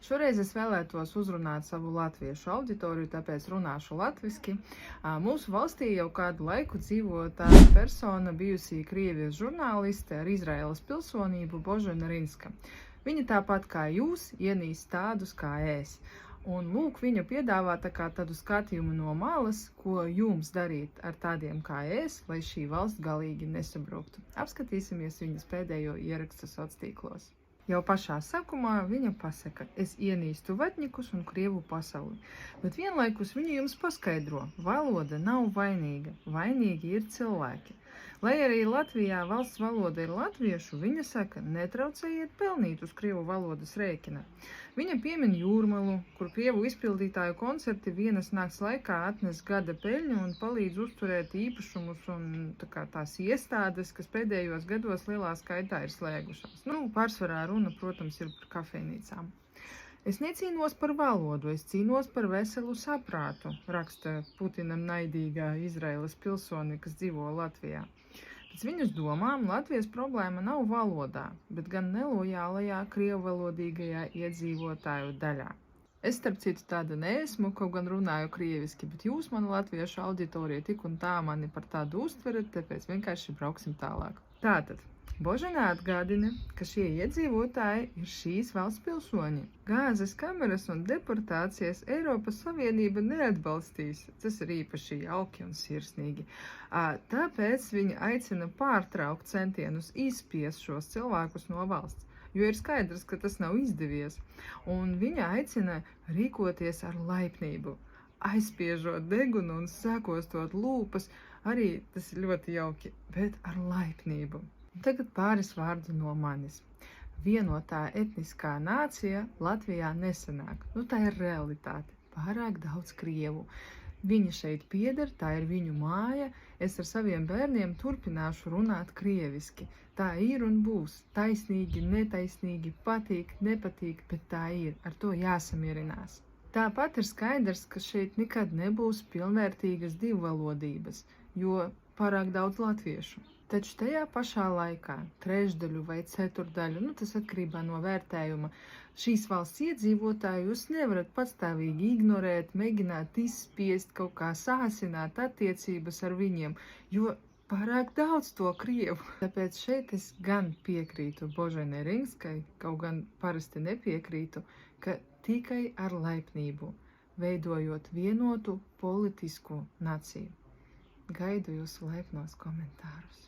Šoreiz es vēlētos uzrunāt savu latviešu auditoriju, tāpēc runāšu latviski. Mūsu valstī jau kādu laiku dzīvo tāda persona, bijusī Krievijas žurnāliste ar Izraēlas pilsonību Božena Rinska. Viņa tāpat kā jūs ienīst tādus kā es. Un lūk, viņa piedāvā tādu skatījumu no malas, ko jums darīt ar tādiem kā es, lai šī valsts galīgi nesabruktu. Apskatīsimies viņas pēdējo ierakstu sociālos tīklos. Jau pašā sākumā viņa pasaka, es ienīstu vatņikus un Krievu pasauli, bet vienlaikus viņa jums paskaidro, valoda nav vainīga, vainīgi ir cilvēki. Lai arī Latvijā valsts valoda ir latviešu, viņa saka, netraucējiet pelnīt uz Krievu valodas rēķina. Viņa piemin Jūrmalu, kur Krievu izpildītāju koncerti vienas nakts laikā atnes gada peļņu un palīdz uzturēt īpašumus un tās iestādes, kas pēdējos gados lielā skaitā ir slēgušās. Pārsvarā runa, protams, ir par kafejnīcām. Es necīnos par valodu, es cīnos par veselu saprātu, raksta Putinam naidīgā Izraēlas pilsone, kas dzīvo Latvijā. Pēc viņas domām Latvijas problēma nav valodā, bet gan nelojālajā krievvalodīgajā iedzīvotāju daļā. Es, starp citu, tāda neesmu, kaut gan runāju krieviski, bet jūs, mana latviešu auditorija, tik un tā mani par tādu uztverat, tāpēc vienkārši brauksim tālāk. Tātad. Božena atgādina, ka šie iedzīvotāji ir šīs valsts pilsoņi. Gāzes kameras un deportācijas Eiropas Savienība neatbalstīs. Tas ir īpaši jauki un sirsnīgi. Tāpēc viņa aicina pārtraukt centienus izspiest šos cilvēkus no valsts, jo ir skaidrs, ka tas nav izdevies. Un viņa aicina rīkoties ar laipnību, aizspiežot degunu un sakostot lūpas. Arī tas ir ļoti jauki, bet ar laipnību. Tagad pāris vārdu no manis. Vienotā etniskā nācija Latvijā nesanāk. Tā ir realitāte. Pārāk daudz Krievu. Viņi šeit pieder, tā ir viņu māja. Es ar saviem bērniem turpināšu runāt krieviski. Tā ir un būs. Taisnīgi, netaisnīgi, patīk, nepatīk, bet tā ir. Ar to jāsamierinās. Tāpat ir skaidrs, ka šeit nekad nebūs pilnvērtīgas divvalodības, jo pārāk daudz latviešu. Taču tajā pašā laikā, trešdaļu vai ceturdaļu, tas atkarībā no vērtējuma, šīs valsts iedzīvotāju jūs nevarat patstāvīgi ignorēt, mēģināt izspiest, kaut kā sāsināt attiecības ar viņiem, jo pārāk daudz to Krievu. Tāpēc šeit es gan piekrītu Boženai Rinskai, kaut gan parasti nepiekrītu, ka tikai ar laipnību, veidojot vienotu politisku nāciju. Gaidu jūsu laipnos komentārus.